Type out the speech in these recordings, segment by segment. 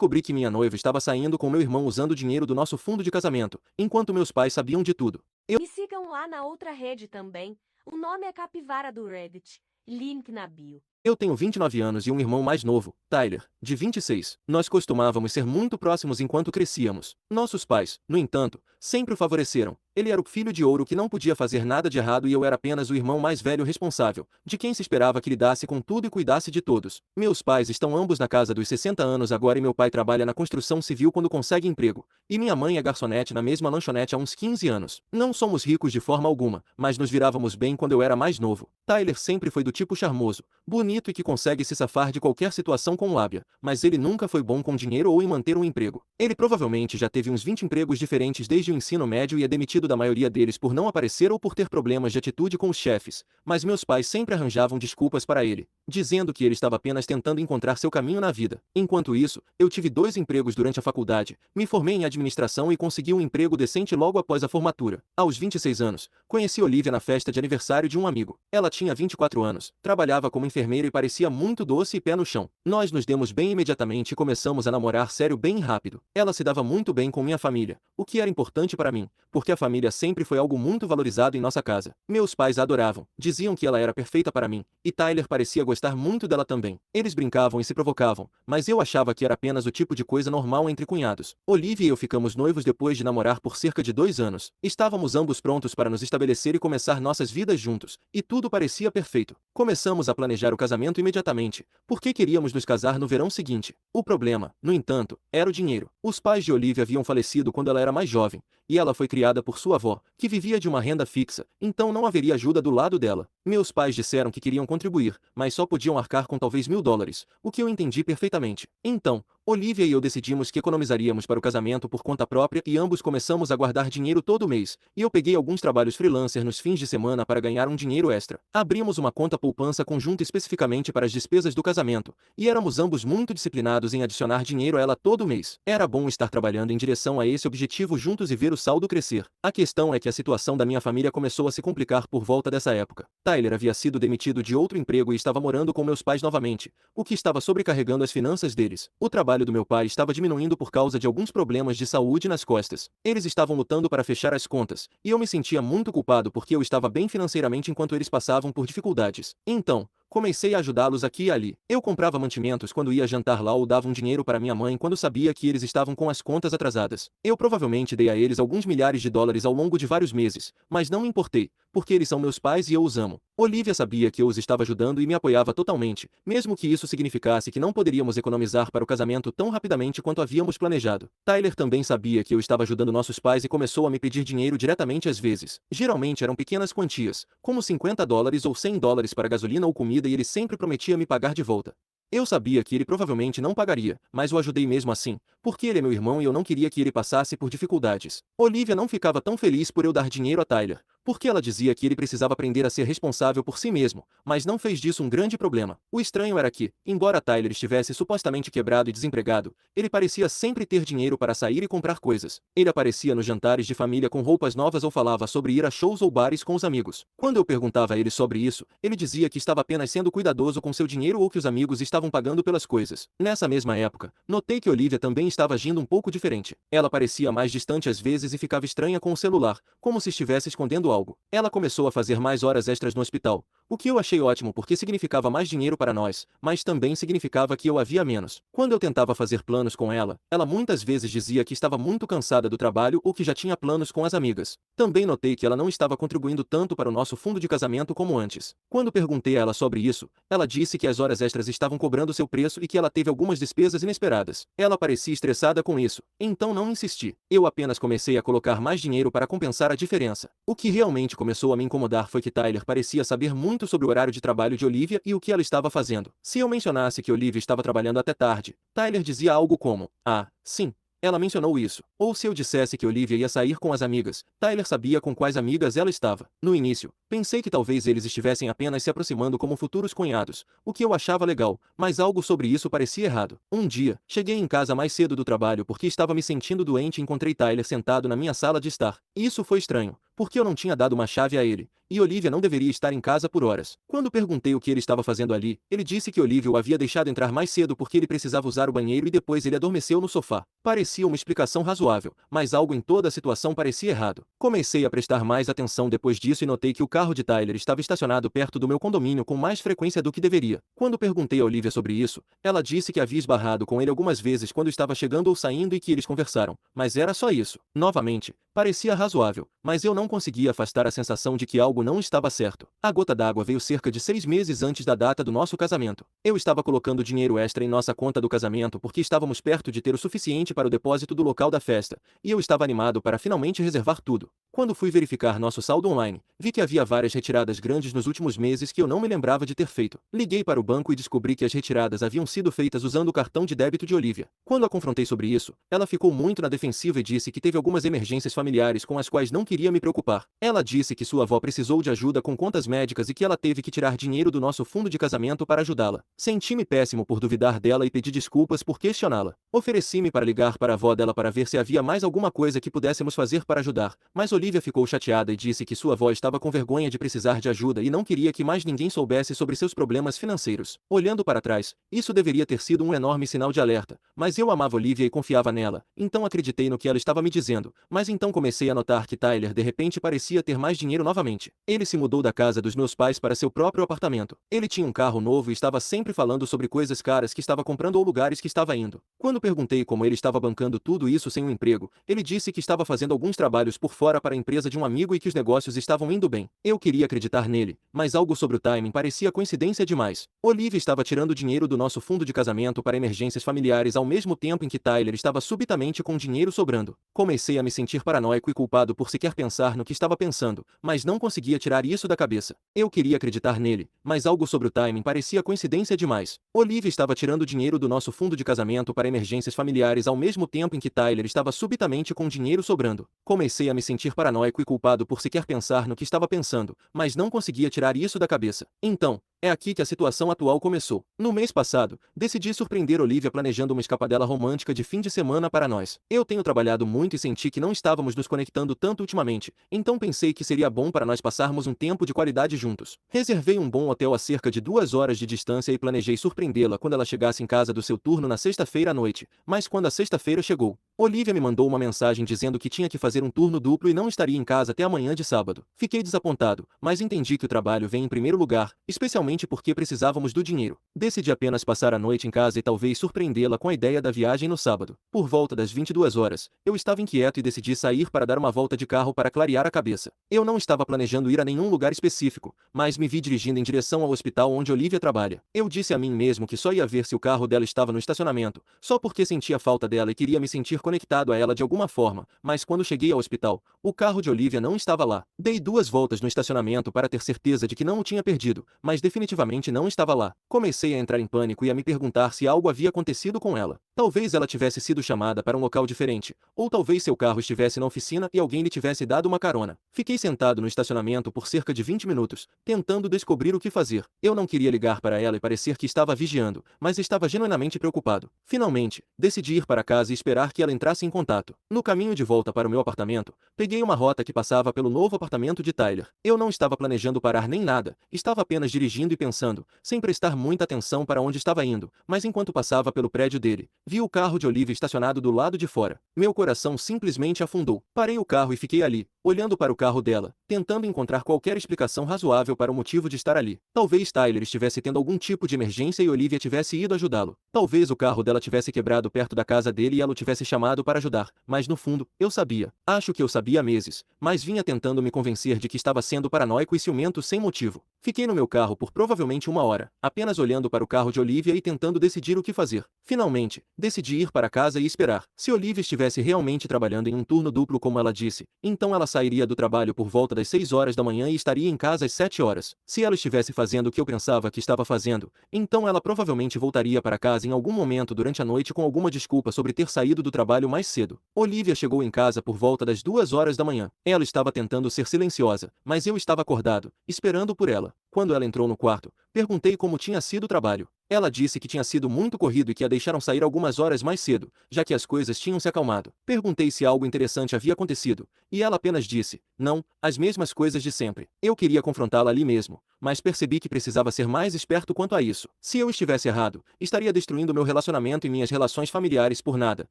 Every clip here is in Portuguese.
descobri que minha noiva estava saindo com meu irmão usando o dinheiro do nosso fundo de casamento, enquanto meus pais sabiam de tudo. Me sigam lá na outra rede também. O nome é Capivara do Reddit. Link na bio. Eu tenho 29 anos e um irmão mais novo, Tyler, de 26. Nós costumávamos ser muito próximos enquanto crescíamos. Nossos pais, no entanto, sempre o favoreceram. Ele era o filho de ouro que não podia fazer nada de errado e eu era apenas o irmão mais velho responsável, de quem se esperava que lidasse com tudo e cuidasse de todos. Meus pais estão ambos na casa dos 60 anos agora e meu pai trabalha na construção civil quando consegue emprego, e minha mãe é garçonete na mesma lanchonete há uns 15 anos. Não somos ricos de forma alguma, mas nos virávamos bem quando eu era mais novo. Tyler sempre foi do tipo charmoso, bonito e que consegue se safar de qualquer situação com lábia, mas ele nunca foi bom com dinheiro ou em manter um emprego. Ele provavelmente já teve uns 20 empregos diferentes desde o ensino médio e é demitido da maioria deles por não aparecer ou por ter problemas de atitude com os chefes, mas meus pais sempre arranjavam desculpas para ele, dizendo que ele estava apenas tentando encontrar seu caminho na vida. Enquanto isso, eu tive 2 empregos durante a faculdade, me formei em administração e consegui um emprego decente logo após a formatura. Aos 26 anos, conheci Olivia na festa de aniversário de um amigo. Ela tinha 24 anos, trabalhava como enfermeira e parecia muito doce e pé no chão. Nós nos demos bem imediatamente e começamos a namorar sério bem rápido. Ela se dava muito bem com minha família, o que era importante para mim, porque a família sempre foi algo muito valorizado em nossa casa. Meus pais a adoravam, diziam que ela era perfeita para mim, e Tyler parecia gostar muito dela também. Eles brincavam e se provocavam, mas eu achava que era apenas o tipo de coisa normal entre cunhados. Olivia e eu ficamos noivos depois de namorar por cerca de 2 anos. Estávamos ambos prontos para nos estabelecer e começar nossas vidas juntos, e tudo parecia perfeito. Começamos a planejar o casamento imediatamente, porque queríamos nos casar no verão seguinte. O problema, no entanto, era o dinheiro. Os pais de Olivia haviam falecido quando ela era mais jovem, e ela foi criada por sua avó, que vivia de uma renda fixa, então não haveria ajuda do lado dela. Meus pais disseram que queriam contribuir, mas só podiam arcar com talvez $1000, o que eu entendi perfeitamente. Então, Olivia e eu decidimos que economizaríamos para o casamento por conta própria e ambos começamos a guardar dinheiro todo mês, e eu peguei alguns trabalhos freelancer nos fins de semana para ganhar um dinheiro extra. Abrimos uma conta poupança conjunta especificamente para as despesas do casamento, e éramos ambos muito disciplinados em adicionar dinheiro a ela todo mês. Era bom estar trabalhando em direção a esse objetivo juntos e ver o saldo crescer. A questão é que a situação da minha família começou a se complicar por volta dessa época. Tyler havia sido demitido de outro emprego e estava morando com meus pais novamente, o que estava sobrecarregando as finanças deles. O trabalho do meu pai estava diminuindo por causa de alguns problemas de saúde nas costas. Eles estavam lutando para fechar as contas, e eu me sentia muito culpado porque eu estava bem financeiramente enquanto eles passavam por dificuldades. Então, comecei a ajudá-los aqui e ali. Eu comprava mantimentos quando ia jantar lá ou dava um dinheiro para minha mãe quando sabia que eles estavam com as contas atrasadas. Eu provavelmente dei a eles alguns milhares de dólares ao longo de vários meses, mas não me importei, porque eles são meus pais e eu os amo. Olivia sabia que eu os estava ajudando e me apoiava totalmente, mesmo que isso significasse que não poderíamos economizar para o casamento tão rapidamente quanto havíamos planejado. Tyler também sabia que eu estava ajudando nossos pais e começou a me pedir dinheiro diretamente às vezes. Geralmente eram pequenas quantias, como $50 ou $100 para gasolina ou comida, e ele sempre prometia me pagar de volta. Eu sabia que ele provavelmente não pagaria, mas o ajudei mesmo assim, porque ele é meu irmão e eu não queria que ele passasse por dificuldades. Olivia não ficava tão feliz por eu dar dinheiro a Tyler, porque ela dizia que ele precisava aprender a ser responsável por si mesmo, mas não fez disso um grande problema. O estranho era que, embora Tyler estivesse supostamente quebrado e desempregado, ele parecia sempre ter dinheiro para sair e comprar coisas. Ele aparecia nos jantares de família com roupas novas ou falava sobre ir a shows ou bares com os amigos. Quando eu perguntava a ele sobre isso, ele dizia que estava apenas sendo cuidadoso com seu dinheiro ou que os amigos estavam pagando pelas coisas. Nessa mesma época, notei que Olivia também estava agindo um pouco diferente. Ela parecia mais distante às vezes e ficava estranha com o celular, como se estivesse escondendo algo. Ela começou a fazer mais horas extras no hospital, o que eu achei ótimo porque significava mais dinheiro para nós, mas também significava que eu havia menos. Quando eu tentava fazer planos com ela, ela muitas vezes dizia que estava muito cansada do trabalho ou que já tinha planos com as amigas. Também notei que ela não estava contribuindo tanto para o nosso fundo de casamento como antes. Quando perguntei a ela sobre isso, ela disse que as horas extras estavam cobrando seu preço e que ela teve algumas despesas inesperadas. Ela parecia estressada com isso, então não insisti. Eu apenas comecei a colocar mais dinheiro para compensar a diferença. O que realmente começou a me incomodar foi que Tyler parecia saber muito sobre o horário de trabalho de Olivia e o que ela estava fazendo. Se eu mencionasse que Olivia estava trabalhando até tarde, Tyler dizia algo como: "Ah, sim, ela mencionou isso." Ou se eu dissesse que Olivia ia sair com as amigas, Tyler sabia com quais amigas ela estava. No início, pensei que talvez eles estivessem apenas se aproximando como futuros cunhados, o que eu achava legal, mas algo sobre isso parecia errado. Um dia, cheguei em casa mais cedo do trabalho porque estava me sentindo doente e encontrei Tyler sentado na minha sala de estar. Isso foi estranho, porque eu não tinha dado uma chave a ele, e Olivia não deveria estar em casa por horas. Quando perguntei o que ele estava fazendo ali, ele disse que Olivia o havia deixado entrar mais cedo porque ele precisava usar o banheiro e depois ele adormeceu no sofá. Parecia uma explicação razoável, mas algo em toda a situação parecia errado. Comecei a prestar mais atenção depois disso e notei que o carro de Tyler estava estacionado perto do meu condomínio com mais frequência do que deveria. Quando perguntei a Olivia sobre isso, ela disse que havia esbarrado com ele algumas vezes quando estava chegando ou saindo e que eles conversaram, mas era só isso. Novamente, parecia razoável, mas eu não conseguia afastar a sensação de que algo não estava certo. A gota d'água veio cerca de 6 meses antes da data do nosso casamento. Eu estava colocando dinheiro extra em nossa conta do casamento porque estávamos perto de ter o suficiente para o depósito do local da festa, e eu estava animado para finalmente reservar tudo. Quando fui verificar nosso saldo online, vi que havia várias retiradas grandes nos últimos meses que eu não me lembrava de ter feito. Liguei para o banco e descobri que as retiradas haviam sido feitas usando o cartão de débito de Olivia. Quando a confrontei sobre isso, ela ficou muito na defensiva e disse que teve algumas emergências familiares com as quais não queria me preocupar. Ela disse que sua avó precisou de ajuda com contas médicas e que ela teve que tirar dinheiro do nosso fundo de casamento para ajudá-la. Senti-me péssimo por duvidar dela e pedi desculpas por questioná-la. Ofereci-me para ligar para a avó dela para ver se havia mais alguma coisa que pudéssemos fazer para ajudar, mas Olivia ficou chateada e disse que sua avó estava com vergonha de precisar de ajuda e não queria que mais ninguém soubesse sobre seus problemas financeiros. Olhando para trás, isso deveria ter sido um enorme sinal de alerta, mas eu amava Olivia e confiava nela, então acreditei no que ela estava me dizendo, mas então comecei a notar que Tyler de repente parecia ter mais dinheiro novamente. Ele se mudou da casa dos meus pais para seu próprio apartamento. Ele tinha um carro novo e estava sempre falando sobre coisas caras que estava comprando ou lugares que estava indo. Quando perguntei como ele estava bancando tudo isso sem um emprego, ele disse que estava fazendo alguns trabalhos por fora para a empresa de um amigo e que os negócios estavam indo bem. Eu queria acreditar nele, mas algo sobre o timing parecia coincidência demais. Olivia estava tirando dinheiro do nosso fundo de casamento para emergências familiares ao mesmo tempo em que Tyler estava subitamente com dinheiro sobrando. Comecei a me sentir paranoico e culpado por sequer pensar no que estava pensando, mas não conseguia tirar isso da cabeça. Eu queria acreditar nele, mas algo sobre o timing parecia coincidência demais. Olivia estava tirando dinheiro do nosso fundo de casamento para emergências familiares ao mesmo tempo em que Tyler estava subitamente com dinheiro sobrando. Comecei a me sentir paranoico e culpado por sequer pensar no que estava pensando, mas não conseguia tirar isso da cabeça. Então, é aqui que a situação atual começou. No mês passado, decidi surpreender Olivia planejando uma escapadela romântica de fim de semana para nós. Eu tenho trabalhado muito e senti que não estávamos nos conectando tanto ultimamente, então pensei que seria bom para nós passarmos um tempo de qualidade juntos. Reservei um bom hotel a cerca de 2 horas de distância e planejei surpreendê-la quando ela chegasse em casa do seu turno na sexta-feira à noite, mas quando a sexta-feira chegou, Olivia me mandou uma mensagem dizendo que tinha que fazer um turno duplo e não estaria em casa até amanhã de sábado. Fiquei desapontado, mas entendi que o trabalho vem em primeiro lugar, especialmente porque precisávamos do dinheiro. Decidi apenas passar a noite em casa e talvez surpreendê-la com a ideia da viagem no sábado. Por volta das 22 horas, eu estava inquieto e decidi sair para dar uma volta de carro para clarear a cabeça. Eu não estava planejando ir a nenhum lugar específico, mas me vi dirigindo em direção ao hospital onde Olivia trabalha. Eu disse a mim mesmo que só ia ver se o carro dela estava no estacionamento, só porque sentia falta dela e queria me sentir conectado a ela de alguma forma, mas quando cheguei ao hospital, o carro de Olivia não estava lá. Dei 2 voltas no estacionamento para ter certeza de que não o tinha perdido, mas definitivamente não estava lá. Comecei a entrar em pânico e a me perguntar se algo havia acontecido com ela. Talvez ela tivesse sido chamada para um local diferente, ou talvez seu carro estivesse na oficina e alguém lhe tivesse dado uma carona. Fiquei sentado no estacionamento por cerca de 20 minutos, tentando descobrir o que fazer. Eu não queria ligar para ela e parecer que estava vigiando, mas estava genuinamente preocupado. Finalmente, decidi ir para casa e esperar que ela entrasse em contato. No caminho de volta para o meu apartamento, peguei uma rota que passava pelo novo apartamento de Tyler. Eu não estava planejando parar nem nada, estava apenas dirigindo e pensando, sem prestar muita atenção para onde estava indo, mas enquanto passava pelo prédio dele, vi o carro de Olivia estacionado do lado de fora. Meu coração simplesmente afundou. Parei o carro e fiquei ali, olhando para o carro dela, tentando encontrar qualquer explicação razoável para o motivo de estar ali. Talvez Tyler estivesse tendo algum tipo de emergência e Olivia tivesse ido ajudá-lo. Talvez o carro dela tivesse quebrado perto da casa dele e ela o tivesse chamado para ajudar, mas no fundo, eu sabia. Acho que eu sabia há meses, mas vinha tentando me convencer de que estava sendo paranoico e ciumento sem motivo. Fiquei no meu carro por provavelmente 1 hora, apenas olhando para o carro de Olivia e tentando decidir o que fazer. Finalmente, decidi ir para casa e esperar. Se Olivia estivesse realmente trabalhando em um turno duplo como ela disse, então ela sairia do trabalho por volta das 6 horas da manhã e estaria em casa às 7 horas. Se ela estivesse fazendo o que eu pensava que estava fazendo, então ela provavelmente voltaria para casa em algum momento durante a noite com alguma desculpa sobre ter saído do trabalho mais cedo. Olivia chegou em casa por volta das 2 horas da manhã. Ela estava tentando ser silenciosa, mas eu estava acordado, esperando por ela. Quando ela entrou no quarto, perguntei como tinha sido o trabalho. Ela disse que tinha sido muito corrido e que a deixaram sair algumas horas mais cedo, já que as coisas tinham se acalmado. Perguntei se algo interessante havia acontecido, e ela apenas disse: não, as mesmas coisas de sempre. Eu queria confrontá-la ali mesmo, mas percebi que precisava ser mais esperto quanto a isso. Se eu estivesse errado, estaria destruindo meu relacionamento e minhas relações familiares por nada,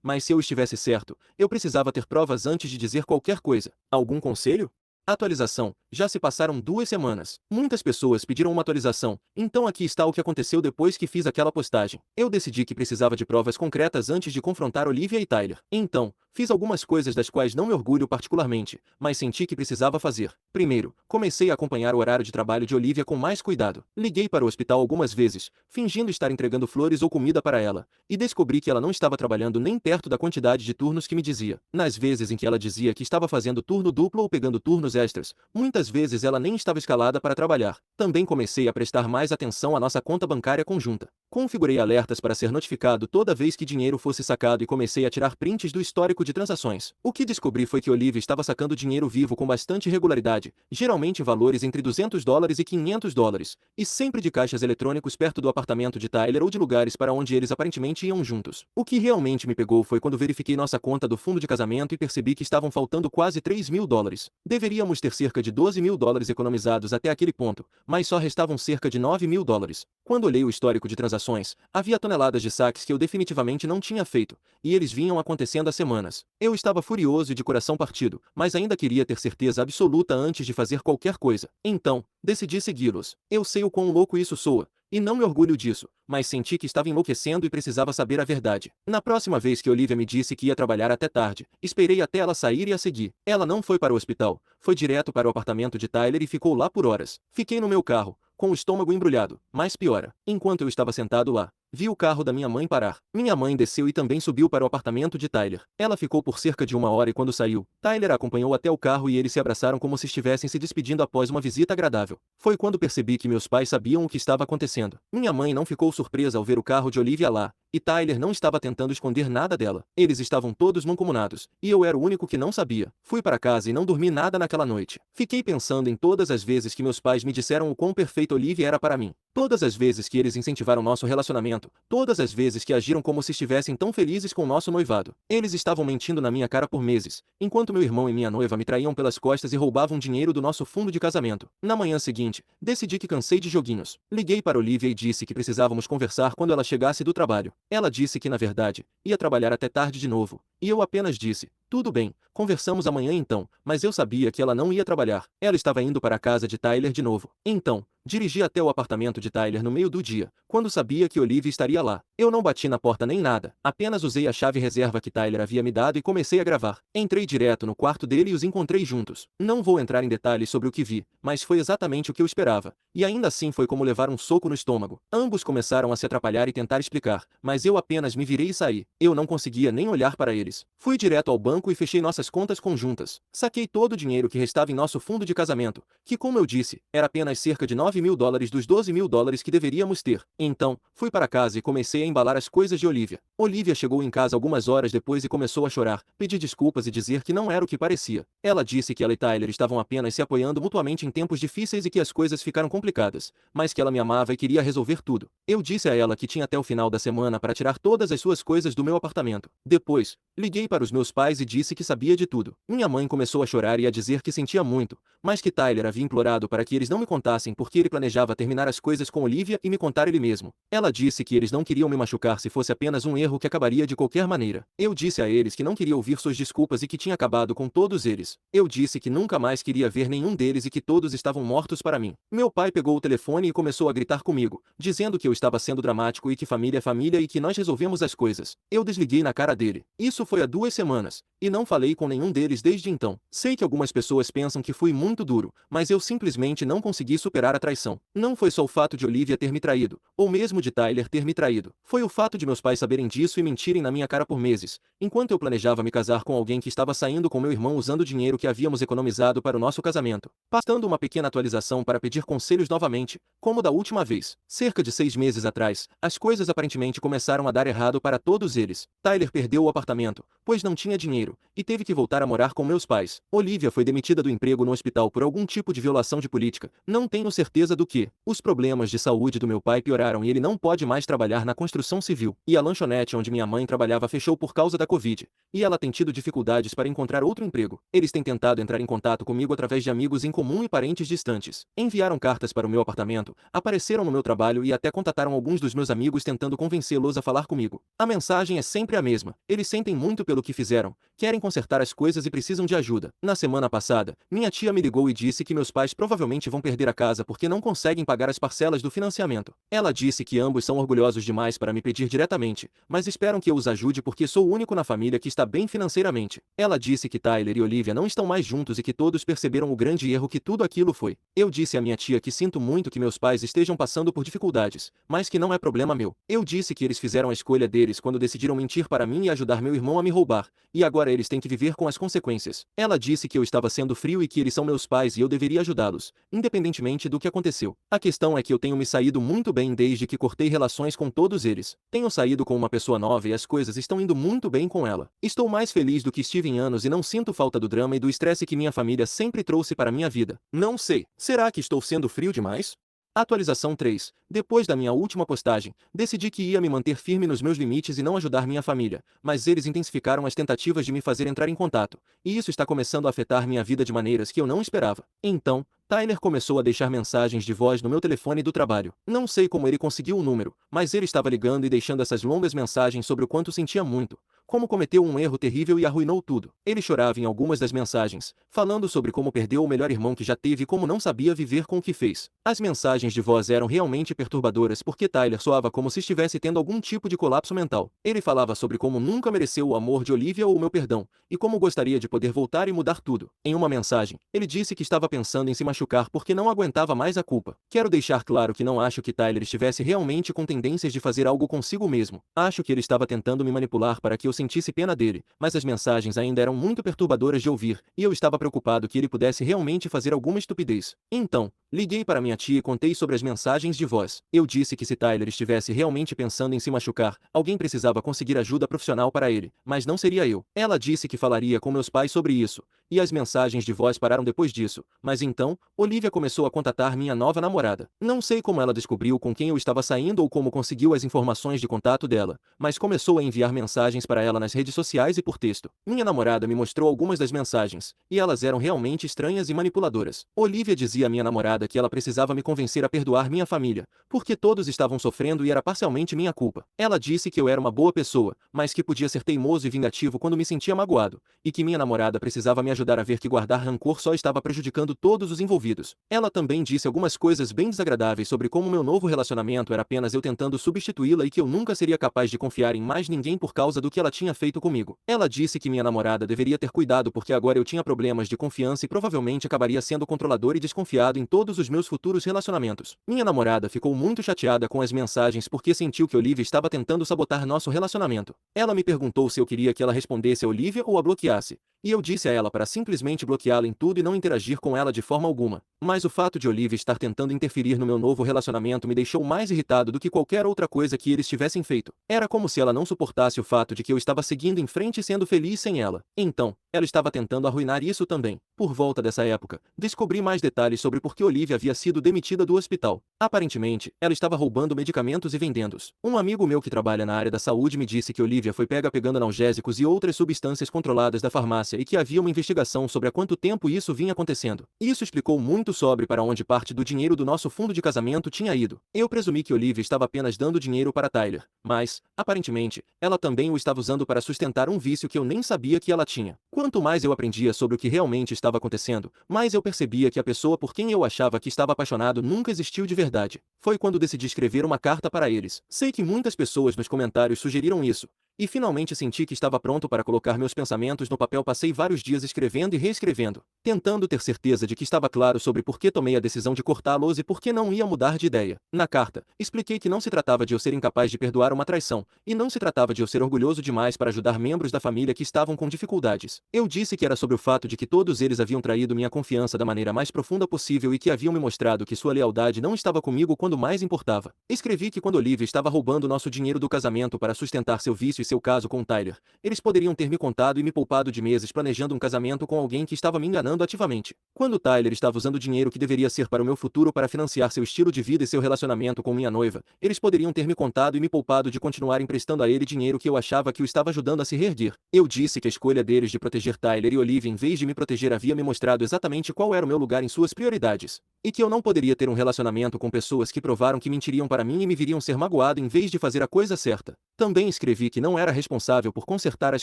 mas se eu estivesse certo, eu precisava ter provas antes de dizer qualquer coisa. Algum conselho? Atualização. Já se passaram 2 semanas. Muitas pessoas pediram uma atualização, então aqui está o que aconteceu depois que fiz aquela postagem. Eu decidi que precisava de provas concretas antes de confrontar Olivia e Tyler. Então, fiz algumas coisas das quais não me orgulho particularmente, mas senti que precisava fazer. Primeiro, comecei a acompanhar o horário de trabalho de Olivia com mais cuidado. Liguei para o hospital algumas vezes, fingindo estar entregando flores ou comida para ela, e descobri que ela não estava trabalhando nem perto da quantidade de turnos que me dizia. Nas vezes em que ela dizia que estava fazendo turno duplo ou pegando turnos extras, muitas vezes ela nem estava escalada para trabalhar. Também comecei a prestar mais atenção à nossa conta bancária conjunta. Configurei alertas para ser notificado toda vez que dinheiro fosse sacado e comecei a tirar prints do histórico de transações. O que descobri foi que Olivia estava sacando dinheiro vivo com bastante regularidade, geralmente valores entre $200 e $500, e sempre de caixas eletrônicos perto do apartamento de Tyler ou de lugares para onde eles aparentemente iam juntos. O que realmente me pegou foi quando verifiquei nossa conta do fundo de casamento e percebi que estavam faltando quase $3.000. Deveríamos ter cerca de $12.000 economizados até aquele ponto, mas só restavam cerca de $9.000. Quando olhei o histórico de transações, havia toneladas de saques que eu definitivamente não tinha feito, e eles vinham acontecendo há semanas. Eu estava furioso e de coração partido, mas ainda queria ter certeza absoluta antes de fazer qualquer coisa. Então, decidi segui-los. Eu sei o quão louco isso soa, e não me orgulho disso, mas senti que estava enlouquecendo e precisava saber a verdade. Na próxima vez que Olivia me disse que ia trabalhar até tarde, esperei até ela sair e a segui. Ela não foi para o hospital, foi direto para o apartamento de Tyler e ficou lá por horas. Fiquei no meu carro, com o estômago embrulhado, mas piora. Enquanto eu estava sentado lá, vi o carro da minha mãe parar. Minha mãe desceu e também subiu para o apartamento de Tyler. Ela ficou por cerca de 1 hora e quando saiu, Tyler a acompanhou até o carro e eles se abraçaram como se estivessem se despedindo após uma visita agradável. Foi quando percebi que meus pais sabiam o que estava acontecendo. Minha mãe não ficou surpresa ao ver o carro de Olivia lá, e Tyler não estava tentando esconder nada dela. Eles estavam todos mancomunados, e eu era o único que não sabia. Fui para casa e não dormi nada naquela noite. Fiquei pensando em todas as vezes que meus pais me disseram o quão perfeita Olivia era para mim. Todas as vezes que eles incentivaram nosso relacionamento, todas as vezes que agiram como se estivessem tão felizes com nosso noivado. Eles estavam mentindo na minha cara por meses, enquanto meu irmão e minha noiva me traíam pelas costas e roubavam dinheiro do nosso fundo de casamento. Na manhã seguinte, decidi que cansei de joguinhos. Liguei para Olivia e disse que precisávamos conversar quando ela chegasse do trabalho. Ela disse que, na verdade, ia trabalhar até tarde de novo, e eu apenas disse: tudo bem, conversamos amanhã então, mas eu sabia que ela não ia trabalhar. Ela estava indo para a casa de Tyler de novo. Então, dirigi até o apartamento de Tyler no meio do dia, quando sabia que Olivia estaria lá. Eu não bati na porta nem nada, apenas usei a chave reserva que Tyler havia me dado e comecei a gravar. Entrei direto no quarto dele e os encontrei juntos. Não vou entrar em detalhes sobre o que vi, mas foi exatamente o que eu esperava. E ainda assim foi como levar um soco no estômago. Ambos começaram a se atrapalhar e tentar explicar, mas eu apenas me virei e saí. Eu não conseguia nem olhar para eles. Fui direto ao banco e fechei nossas contas conjuntas. Saquei todo o dinheiro que restava em nosso fundo de casamento, que, como eu disse, era apenas cerca de $9.000 dos $12.000 que deveríamos ter. Então, fui para casa e comecei a embalar as coisas de Olivia. Olivia chegou em casa algumas horas depois e começou a chorar, pedir desculpas e dizer que não era o que parecia. Ela disse que ela e Tyler estavam apenas se apoiando mutuamente em tempos difíceis e que as coisas ficaram complicadas, mas que ela me amava e queria resolver tudo. Eu disse a ela que tinha até o final da semana para tirar todas as suas coisas do meu apartamento. Depois, liguei para os meus pais e disse que sabia de tudo. Minha mãe começou a chorar e a dizer que sentia muito, mas que Tyler havia implorado para que eles não me contassem porque ele planejava terminar as coisas com Olivia e me contar ele mesmo. Ela disse que eles não queriam me machucar se fosse apenas um erro que acabaria de qualquer maneira. Eu disse a eles que não queria ouvir suas desculpas e que tinha acabado com todos eles. Eu disse que nunca mais queria ver nenhum deles e que todos estavam mortos para mim. Meu pai pegou o telefone e começou a gritar comigo, dizendo que eu estava sendo dramático e que família é família e que nós resolvemos as coisas. Eu desliguei na cara dele. Isso foi há 2 semanas, e não falei com nenhum deles desde então. Sei que algumas pessoas pensam que fui muito duro, mas eu simplesmente não consegui superar a traição. Não foi só o fato de Olivia ter me traído, ou mesmo de Tyler ter me traído. Foi o fato de meus pais saberem disso e mentirem na minha cara por meses, enquanto eu planejava me casar com alguém que estava saindo com meu irmão usando o dinheiro que havíamos economizado para o nosso casamento. Passando uma pequena atualização para pedir conselhos novamente, como da última vez. Cerca de 6 meses atrás, as coisas aparentemente começaram a dar errado para todos eles. Tyler perdeu o apartamento, pois não tinha dinheiro. dinheiro, e teve que voltar a morar com meus pais. Olivia foi demitida do emprego no hospital por algum tipo de violação de política. Não tenho certeza do que. Os problemas de saúde do meu pai pioraram e ele não pode mais trabalhar na construção civil. E a lanchonete onde minha mãe trabalhava fechou por causa da Covid. E ela tem tido dificuldades para encontrar outro emprego. Eles têm tentado entrar em contato comigo através de amigos em comum e parentes distantes. Enviaram cartas para o meu apartamento, apareceram no meu trabalho e até contataram alguns dos meus amigos tentando convencê-los a falar comigo. A mensagem é sempre a mesma. Eles sentem muito pelo que fizeram, querem consertar as coisas e precisam de ajuda. Na semana passada, minha tia me ligou e disse que meus pais provavelmente vão perder a casa porque não conseguem pagar as parcelas do financiamento. Ela disse que ambos são orgulhosos demais para me pedir diretamente, mas esperam que eu os ajude porque sou o único na família que está bem financeiramente. Ela disse que Tyler e Olivia não estão mais juntos e que todos perceberam o grande erro que tudo aquilo foi. Eu disse à minha tia que sinto muito que meus pais estejam passando por dificuldades, mas que não é problema meu. Eu disse que eles fizeram a escolha deles quando decidiram mentir para mim e ajudar meu irmão a me roubar, e agora eles têm que viver com as consequências. Ela disse que eu estava sendo frio e que eles são meus pais e eu deveria ajudá-los, independentemente do que aconteceu. A questão é que eu tenho me saído muito bem desde que cortei relações com todos eles. Tenho saído com uma pessoa nova e as coisas estão indo muito bem com ela. Estou mais feliz do que estive em anos e não sinto falta do drama e do estresse que minha família sempre trouxe para minha vida. Não sei, será que estou sendo frio demais? Atualização 3. Depois da minha última postagem, decidi que ia me manter firme nos meus limites e não ajudar minha família, mas eles intensificaram as tentativas de me fazer entrar em contato, e isso está começando a afetar minha vida de maneiras que eu não esperava. Então, Tyler começou a deixar mensagens de voz no meu telefone do trabalho. Não sei como ele conseguiu o número, mas ele estava ligando e deixando essas longas mensagens sobre o quanto sentia muito, como cometeu um erro terrível e arruinou tudo. Ele chorava em algumas das mensagens, falando sobre como perdeu o melhor irmão que já teve e como não sabia viver com o que fez. As mensagens de voz eram realmente perturbadoras porque Tyler soava como se estivesse tendo algum tipo de colapso mental. Ele falava sobre como nunca mereceu o amor de Olivia ou o meu perdão, e como gostaria de poder voltar e mudar tudo. Em uma mensagem, ele disse que estava pensando em se machucar porque não aguentava mais a culpa. Quero deixar claro que não acho que Tyler estivesse realmente com tendências de fazer algo consigo mesmo. Acho que ele estava tentando me manipular para que eu sentisse pena dele, mas as mensagens ainda eram muito perturbadoras de ouvir, e eu estava preocupado que ele pudesse realmente fazer alguma estupidez. Então, liguei para minha tia e contei sobre as mensagens de voz. Eu disse que se Tyler estivesse realmente pensando em se machucar, alguém precisava conseguir ajuda profissional para ele, mas não seria eu. Ela disse que falaria com meus pais sobre isso, e as mensagens de voz pararam depois disso, mas então, Olivia começou a contatar minha nova namorada. Não sei como ela descobriu com quem eu estava saindo ou como conseguiu as informações de contato dela, mas começou a enviar mensagens para ela nas redes sociais e por texto. Minha namorada me mostrou algumas das mensagens, e elas eram realmente estranhas e manipuladoras. Olivia dizia à minha namorada que ela precisava me convencer a perdoar minha família, porque todos estavam sofrendo e era parcialmente minha culpa. Ela disse que eu era uma boa pessoa, mas que podia ser teimoso e vingativo quando me sentia magoado, e que minha namorada precisava me ajudar a ver que guardar rancor só estava prejudicando todos os envolvidos. Ela também disse algumas coisas bem desagradáveis sobre como meu novo relacionamento era apenas eu tentando substituí-la e que eu nunca seria capaz de confiar em mais ninguém por causa do que ela tinha feito comigo. Ela disse que minha namorada deveria ter cuidado porque agora eu tinha problemas de confiança e provavelmente acabaria sendo controlador e desconfiado em todos os meus futuros relacionamentos. Minha namorada ficou muito chateada com as mensagens porque sentiu que Olivia estava tentando sabotar nosso relacionamento. Ela me perguntou se eu queria que ela respondesse a Olivia ou a bloqueasse, e eu disse a ela para simplesmente bloqueá-la em tudo e não interagir com ela de forma alguma. Mas o fato de Olivia estar tentando interferir no meu novo relacionamento me deixou mais irritado do que qualquer outra coisa que eles tivessem feito. Era como se ela não suportasse o fato de que eu estava seguindo em frente e sendo feliz sem ela. Então, ela estava tentando arruinar isso também. Por volta dessa época, descobri mais detalhes sobre por que Olivia havia sido demitida do hospital. Aparentemente, ela estava roubando medicamentos e vendendo-os. Um amigo meu que trabalha na área da saúde me disse que Olivia foi pega pegando analgésicos e outras substâncias controladas da farmácia e que havia uma investigação sobre há quanto tempo isso vinha acontecendo. Isso explicou muito sobre para onde parte do dinheiro do nosso fundo de casamento tinha ido. Eu presumi que Olivia estava apenas dando dinheiro para Tyler, mas, aparentemente, ela também o estava usando para sustentar um vício que eu nem sabia que ela tinha. Quanto mais eu aprendia sobre o que realmente estava acontecendo, mais eu percebia que a pessoa por quem eu achava que estava apaixonado nunca existiu de verdade. Foi quando decidi escrever uma carta para eles. Sei que muitas pessoas nos comentários sugeriram isso, e finalmente senti que estava pronto para colocar meus pensamentos no papel. Passei vários dias escrevendo e reescrevendo, tentando ter certeza de que estava claro sobre por que tomei a decisão de cortá-los e por que não ia mudar de ideia. Na carta, expliquei que não se tratava de eu ser incapaz de perdoar uma traição, e não se tratava de eu ser orgulhoso demais para ajudar membros da família que estavam com dificuldades. eles. Eu disse que era sobre o fato de que todos eles haviam traído minha confiança da maneira mais profunda possível e que haviam me mostrado que sua lealdade não estava comigo quando mais importava. Escrevi que quando Olivia estava roubando nosso dinheiro do casamento para sustentar seu vício e seu caso com Tyler, eles poderiam ter me contado e me poupado de meses planejando um casamento com alguém que estava me enganando ativamente. Quando Tyler estava usando dinheiro que deveria ser para o meu futuro para financiar seu estilo de vida e seu relacionamento com minha noiva, eles poderiam ter me contado e me poupado de continuar emprestando a ele dinheiro que eu achava que o estava ajudando a se reerguer. Eu disse que a escolha deles de proteger Tyler e Olivia em vez de me proteger havia me mostrado exatamente qual era o meu lugar em suas prioridades, e que eu não poderia ter um relacionamento com pessoas que provaram que mentiriam para mim e me viriam ser magoado em vez de fazer a coisa certa. Também escrevi que não era responsável por consertar as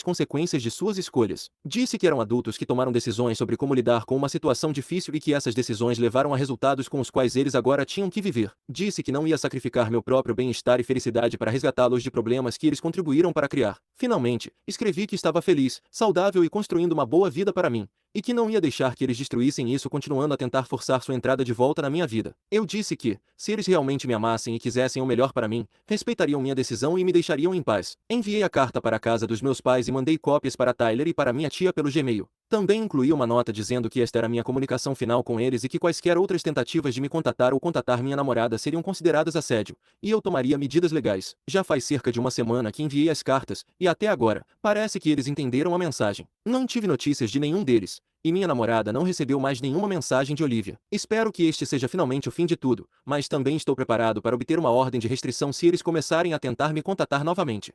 consequências de suas escolhas. Disse que eram adultos que tomaram decisões sobre como lidar com uma situação difícil e que essas decisões levaram a resultados com os quais eles agora tinham que viver. Disse que não ia sacrificar meu próprio bem-estar e felicidade para resgatá-los de problemas que eles contribuíram para criar. Finalmente, escrevi que estava feliz, saudável e construindo uma boa vida para mim, e que não ia deixar que eles destruíssem isso continuando a tentar forçar sua entrada de volta na minha vida. Eu disse que, se eles realmente me amassem e quisessem o melhor para mim, respeitariam minha decisão e me deixariam em paz. Enviei a carta para a casa dos meus pais e mandei cópias para Tyler e para minha tia pelo Gmail. Também incluí uma nota dizendo que esta era minha comunicação final com eles e que quaisquer outras tentativas de me contatar ou contatar minha namorada seriam consideradas assédio, e eu tomaria medidas legais. Já faz cerca de uma semana que enviei as cartas, e até agora, parece que eles entenderam a mensagem. Não tive notícias de nenhum deles, e minha namorada não recebeu mais nenhuma mensagem de Olivia. Espero que este seja finalmente o fim de tudo, mas também estou preparado para obter uma ordem de restrição se eles começarem a tentar me contatar novamente.